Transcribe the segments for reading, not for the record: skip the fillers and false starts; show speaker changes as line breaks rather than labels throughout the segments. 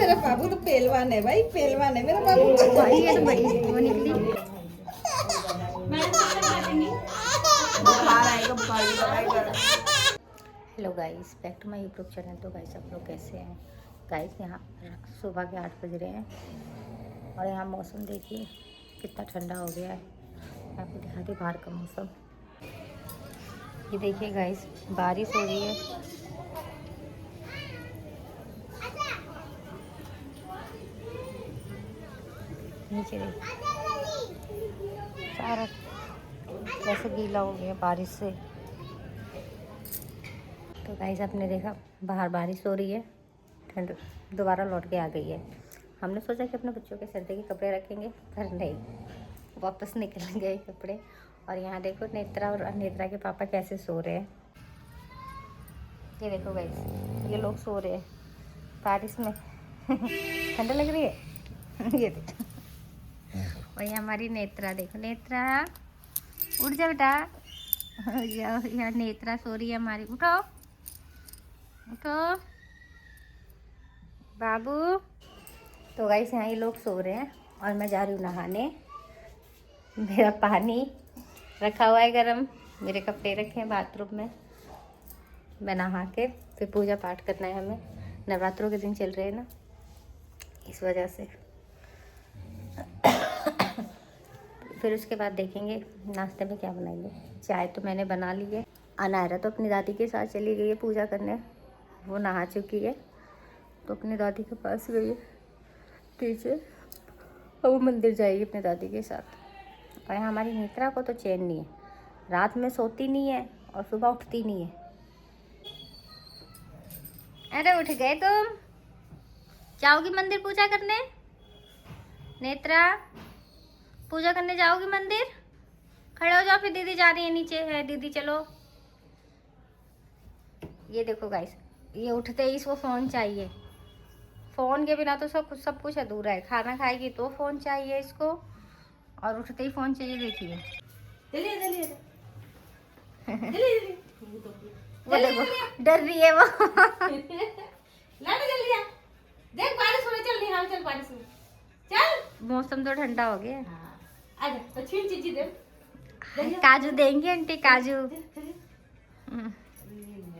मेरा बाबू तो पहलवान है भाई, पहलवान है मेरा बाबू
भाई। ये तो बड़ी वो निकली।
बुखार आएगा, बुखार की दवाई कर।
Hello guys, back to my YouTube channel. तो गाइस आप लोग कैसे हैं गाइस? यहाँ सुबह के 8 बज रहे हैं और यहाँ मौसम देखिए कितना ठंडा हो गया है। मैं आपको दिखाती बाहर का मौसम। ये देखिए गाइस, बारिश हो रही है। नीचे देखिए सारा कैसे गीला हो गया बारिश से। तो गाइस आपने देखा बाहर बारिश हो रही है, ठंड दोबारा लौट के आ गई है। हमने सोचा कि अपने बच्चों के सर्दी के कपड़े रखेंगे, पर नहीं, वापस निकल गए कपड़े। और यहाँ देखो नेत्रा और नेत्रा के पापा कैसे सो रहे हैं। ये देखो गाइस, ये लोग सो रहे हैं बारिश में। ठंड लग रही है। ये देखो, और ये हमारी नेत्रा, देखो नेत्रा उठ जा बेटा। यहाँ नेत्रा सो रही है हमारी। उठो उठो बाबू। तो गाइस यहाँ ये लोग सो रहे हैं और मैं जा रही हूँ नहाने। मेरा पानी रखा हुआ है गरम, मेरे कपड़े रखे हैं बाथरूम में। मैं नहा के फिर पूजा पाठ करना है हमें। नवरात्रों के दिन चल रहे हैं ना, इस वजह से। फिर उसके बाद देखेंगे नाश्ते में क्या बनाएंगे। चाय तो मैंने बना ली है। अनायरा तो अपनी दादी के साथ चली गई है पूजा करने, वो नहा चुकी है तो अपनी दादी के पास गई है पीछे। और वो मंदिर जाएगी अपनी दादी के साथ। और यहाँ हमारी नेत्रा को तो चैन नहीं है, रात में सोती नहीं है और सुबह उठती नहीं है। अरे उठ गए तुम? जाओगी मंदिर पूजा करने? नेत्रा पूजा करने जाओगी मंदिर? खड़े हो जाओ, फिर दीदी जा रही है नीचे। है दीदी, चलो। ये देखो गाइस, ये उठते ही इसको फ़ोन चाहिए। फ़ोन के बिना तो सब कुछ अधूरा है। खाना खाएगी तो फ़ोन चाहिए इसको, और उठते ही फ़ोन चाहिए। देखिए वो देखो डर रही है वो।
देख बारिश होने चल रही है, चल बारिश में चल।
मौसम तो ठंडा हो गया।
आजा तो छीन चीजी दे।
काजू देंगे आंटी, काजू।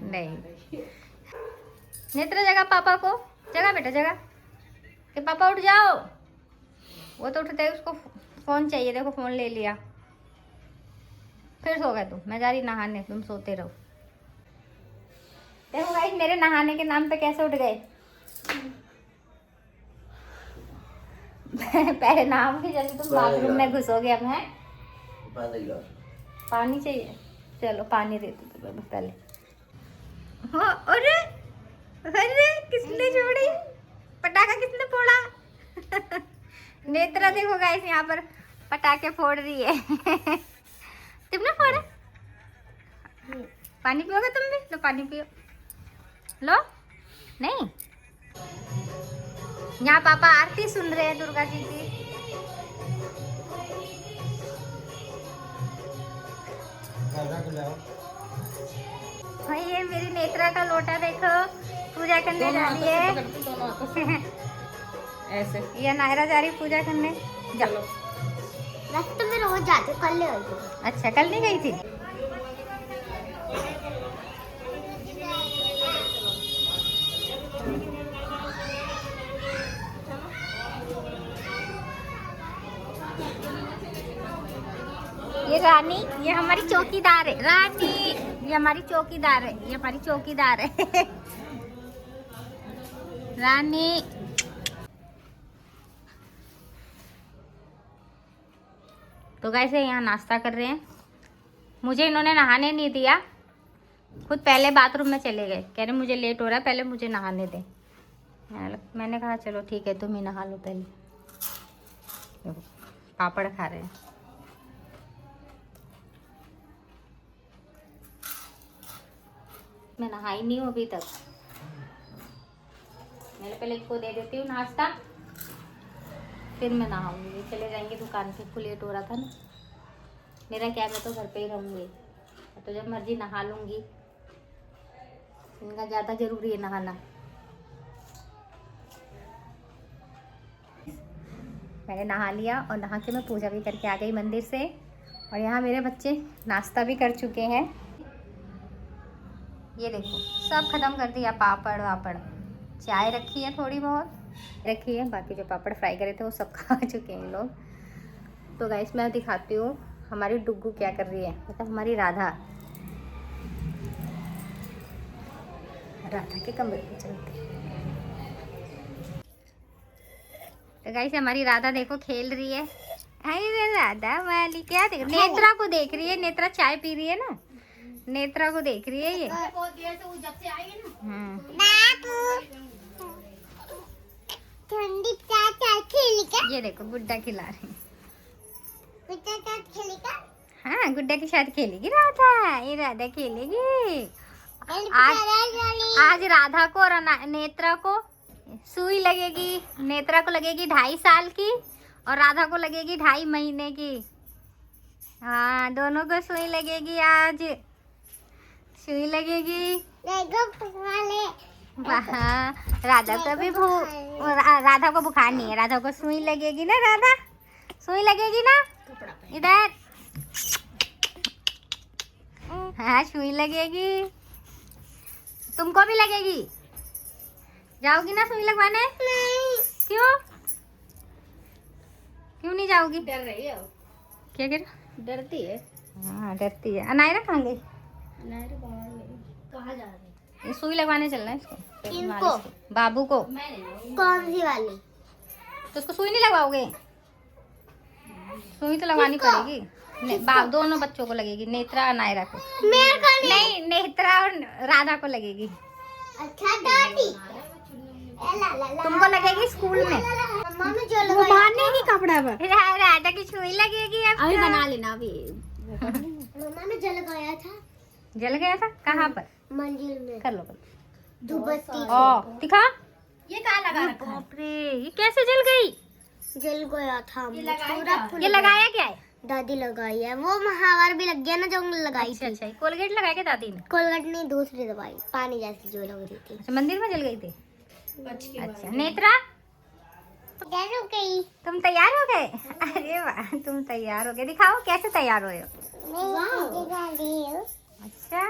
नहीं, नेत्रा जगह पापा को, जगह बेटा जगह कि पापा उठ जाओ। वो तो उठते ही उसको फ़ोन चाहिए। देखो फ़ोन ले लिया, फिर सो गए तुम। मैं जा रही नहाने, तुम सोते रहो। देखो गाइस, मेरे नहाने के नाम पे कैसे उठ गए। पहले नाम की जल्दी तुम बाथरूम में घुसोगे। अब है पानी चाहिए, चलो पानी दे दो तुम्हें पहले। हाँ, अरे अरे किसने छोड़ी पटाखा, किसने फोड़ा? नेत्रा देखो गाइस यहाँ पर पटाखे फोड़ रही है। तुमने फोड़ा? पानी पियोगे तुम भी? लो पानी पियो, लो। नहीं, यहाँ पापा आरती सुन रहे हैं दुर्गा जी की। हाँ, ये मेरी नेत्रा का लोटा देखो, पूजा करने जा रही है।
ऐसे
ये नायरा जा रही पूजा करने। चलो,
रास्ते में रोज जाते, कल ले आई थी।
अच्छा कल नहीं गई थी? ये रानी, ये हमारी चौकीदार है। रानी ये हमारी चौकीदार है, ये हमारी चौकीदार है। रानी। तो गाइस यहाँ नाश्ता कर रहे हैं। मुझे इन्होंने नहाने नहीं दिया, खुद पहले बाथरूम में चले गए। कह रहे मुझे लेट हो रहा है, पहले मुझे नहाने दें। मैंने कहा चलो ठीक है, तुम ही नहा लो पहले। देखो पापड़ खा रहे हैं। मैं नहाई नहीं हूँ अभी तक। मैंने पहले इसको दे देती हूँ नाश्ता, फिर मैं नहाऊंगी। चले जाएंगे दुकान पे, इसको लेट हो रहा था ना। मेरा क्या, मैं तो घर पे ही रहूँगी, तो जब मर्जी नहा लूँगी। इनका ज़्यादा ज़रूरी है नहाना। मैंने नहा लिया और नहा के मैं पूजा भी करके आ गई मंदिर से। और यहाँ मेरे बच्चे नाश्ता भी कर चुके हैं। ये देखो सब खत्म कर दिया, पापड़ वापड़, चाय रखी है थोड़ी बहुत रखी है, बाकी जो पापड़ फ्राई करे थे वो सब खा चुके हैं इन लोग। तो गाइस मैं दिखाती हूँ हमारी डुग्गू क्या कर रही है, मतलब हमारी राधा के कमरे में चलते हैं। तो गाइस हमारी राधा देखो खेल रही है। अरे राधा वाली क्या देख, नेत्रा को देख रही है। नेत्रा चाय पी रही है ना, नेत्रा को देख रही है ये।
ठंडी चाय खेलेगा।
ये देखो गुड्डा खिला रही है।
गुड्डा चाय खेलेगा।
हाँ गुड्डा के साथ खेलेगी राधा, ये राधा खेलेगी। आज राधा को और नेत्रा को सुई लगेगी। नेत्रा को लगेगी 2.5 साल की और राधा को लगेगी 2.5 महीने की। हाँ दोनों को सुई लगेगी, आज सुई लगेगी। हाँ राधा को भी राधा को बुखार नहीं है, राधा को सुई लगेगी ना, राधा सुई लगेगी ना इधर। हाँ सुई लगेगी, तुमको भी लगेगी। जाओगी ना सुई लगवाने? क्यों क्यों नहीं जाओगी?
डर रही है।
क्या कर
डरती है।
हाँ डरती है। अनायरा कहाँ गई?
कहाँ जा रही?
ये सुई लगवाने चलना है इसको।
किनको?
बाबू को।
कौन सी वाली?
तो उसको सुई नहीं लगवाओगे? सुई तो लगवानी पड़ेगी। दोनों बच्चों को लगेगी, नेत्रा और नायरा को।
मेरे को
नहीं, नेत्रा और राधा को लगेगी।
अच्छा दादी
तुमको लगेगी स्कूल में।
मम्मा में जो
वो बांधने की कपड़ा पर।
राधा की सुई लगेगी अब।
अभी बना लेना अभी।
मम्मा में जल गया था।
जल गया था कहाँ पर?
मंदिर में
कर लो
धूपबत्ती
ओ दिखा।
ये कहाँ लगा रखा है?
बाप रे ये कैसे जल गई?
जल गया था।
ये लगाया क्या है?
दादी लगाई है। वो महावर भी लग गया ना जो लगाई
अच्छा
थी।
अच्छा कोलगेट लगाया क्या दादी ने?
कोलगेट नहीं, दूसरी दवाई पानी जैसी जो लग रही थी।
अच्छा मंदिर में जल गई थी। अच्छा नेत्रा
तैयार हो गई।
तुम तैयार हो गए? अरे वाह तुम तैयार हो गए, दिखाओ कैसे तैयार हो? अच्छा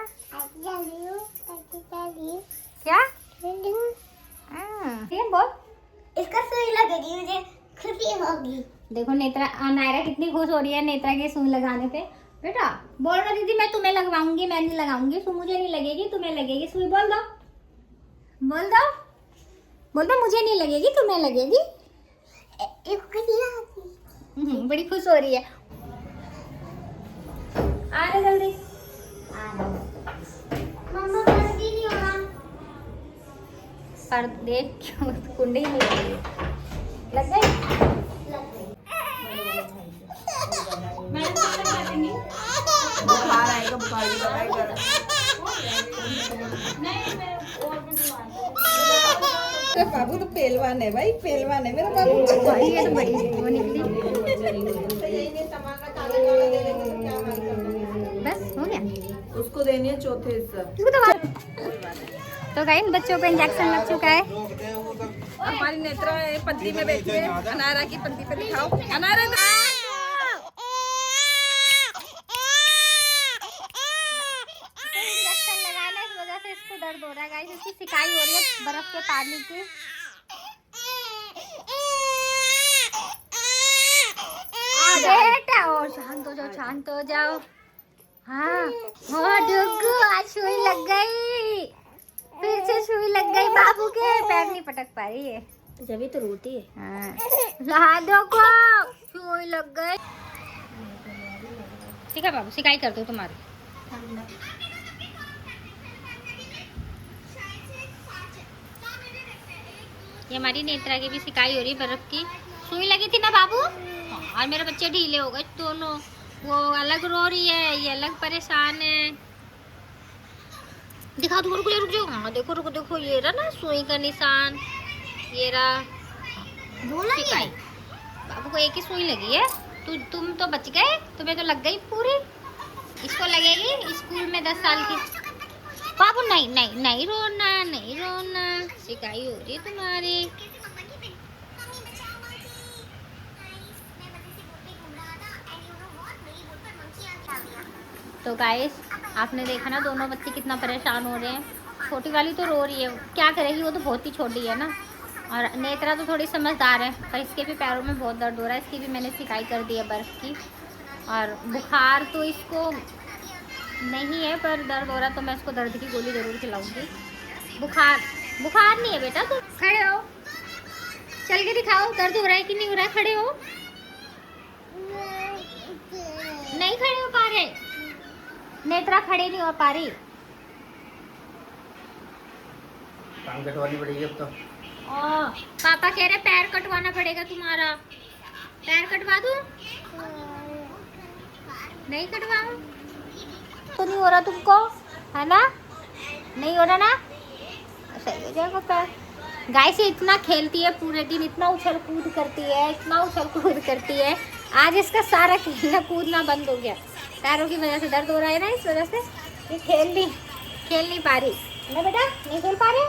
क्या बोल।
इसका सुई लगेगी, मुझे खुशी होगी।
देखो नेत्रा नायरा कितनी खुश हो रही है नेत्रा के सुई लगाने पे। बेटा बोल रहा दीदी मैं तुम्हें लगवाऊंगी, मैं नहीं लगाऊंगी, सुई मुझे नहीं लगेगी, तुम्हें लगेगी सुई। बोल दो बोल दो बोल दो, मुझे नहीं लगेगी तुम्हें लगेगी। बड़ी खुश हो रही है। आ रहे जल्दी
मम्मा जल्दी नहीं होना।
पर देख क्यों कुंडी में लग गई।
बुखार आएगा, बुखार भी लगाएगा। बाबू तो पहलवान है भाई, पहलवान है मेरा बाबू।
ये तो बड़ी वो निकली। बस हो गया।
उसको देनी है चौथे हिस्सा।
तो गाइस बच्चों को इंजेक्शन लग चुका है।
हमारी नेत्रा पंक्ति में बैठी है। अनारा की पंक्ति पे दिखाओ। अनारा
इंजेक्शन लगाना इस वजह से इसको दर्द हो रहा है गाइस। इसकी सिकाई हो रही है बर्फ के पानी की। बेटा और शांत हो जाओ, शांत हो जाओ। हाँ डुग्गू आज सुई लग गई, फिर से सुई लग गई बाबू के। पैर नहीं पटक पा रही है,
जब तो रोती है।
हाँ लहादो को सुई लग गई। ठीक है बाबू सिकाई कर दो तुम्हारी। ये हमारी नेत्रा की भी सिकाई हो रही है बर्फ की। सुई लगी थी ना बाबू, और मेरे बच्चे ढीले हो गए दोनों। वो अलग रो रही है, ये अलग परेशान है। दिखा दो, रुक जाओ। हाँ देखो रुको, देखो ये रहा ना सुई का निशान, ये रहा सिकाई। बाबू को एक ही सुई लगी है। तुम तो बच गए, तुम्हें तो लग गई पूरी। इसको लगेगी स्कूल में 10 साल की। बाबू नहीं नहीं नहीं रोना, नहीं रोना, सिकाई हो रही है तुम्हारी। तो गाइस आपने देखा ना दोनों बच्चे कितना परेशान हो रहे हैं। छोटी वाली तो रो रही है, क्या करेगी, वो तो बहुत ही छोटी है ना। और नेत्रा तो थोड़ी समझदार है, पर इसके भी पैरों में बहुत दर्द हो रहा है। इसकी भी मैंने सिकाई कर दी है बर्फ़ की। और बुखार तो इसको नहीं है, पर दर्द हो रहा है तो मैं इसको दर्द की गोली ज़रूर खिलाऊंगी। बुखार नहीं है बेटा, तुम खड़े हो, चल के दिखाओ दर्द हो रहा है कि नहीं हो रहा है। खड़े हो, नहीं खड़े हो पा रहे, नेत्रा खड़े नहीं हो पा रही।
टांग कटवानी पड़ेगी अब तो।
पापा कह रहे पैर कटवाना पड़ेगा तुम्हारा। पैर कटवा दूं? नहीं कटवाऊं तो नहीं हो रहा तुमको, है ना? नहीं हो रहा ना, सही हो जाएगा पैर। गाय से इतना खेलती है पूरे दिन, इतना उछल कूद करती है, इतना उछल कूद करती है। आज इसका सारा खेलना कूदना बंद हो गया, पैरों की वजह से दर्द हो रहा है ना, इस वजह से ये खेल नहीं पा रही ना बेटा, नहीं खेल पा रहे।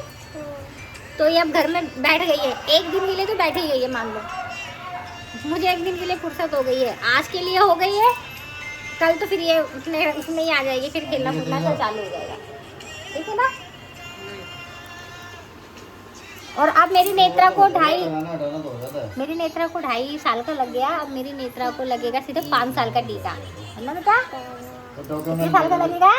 तो ये अब घर में बैठ गई है, एक दिन के लिए तो बैठ ही गई है मान लो। मुझे एक दिन के लिए फुर्सत हो गई है, आज के लिए हो गई है, कल तो फिर ये उसमें ही आ जाएगी, फिर खेलना कूदना सब चालू हो जाएगा, ठीक है ना। और अब मेरी नेत्रा को 2.5 साल का लग गया। अब मेरी नेत्रा को लगेगा सीधे 5 साल का टीका, है ना बेटा? कितने साल का लगेगा?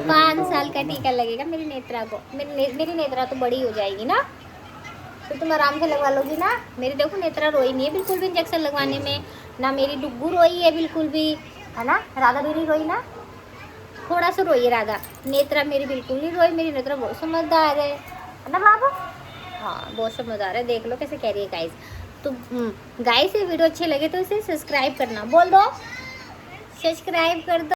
5 साल का टीका लगेगा मेरी नेत्रा को। मेरी नेत्रा तो बड़ी हो जाएगी ना, तो तुम आराम से लगवा लोगी ना। मेरी देखो नेत्रा रोई नहीं है बिल्कुल भी इंजेक्शन लगवाने में, ना मेरी डुग्गू रोई है बिल्कुल भी, है ना। राधा भी नहीं रोई ना, थोड़ा सा रोई है राधा। नेत्रा मेरी बिल्कुल नहीं रोई, मेरी नेत्रा बहुत समझदार है ना बाबू। हाँ बहुत समझदार है, देख लो कैसे कह रही है गाइस। तो गाइस ये वीडियो अच्छे लगे तो इसे सब्सक्राइब करना बोल दो, सब्सक्राइब कर दो।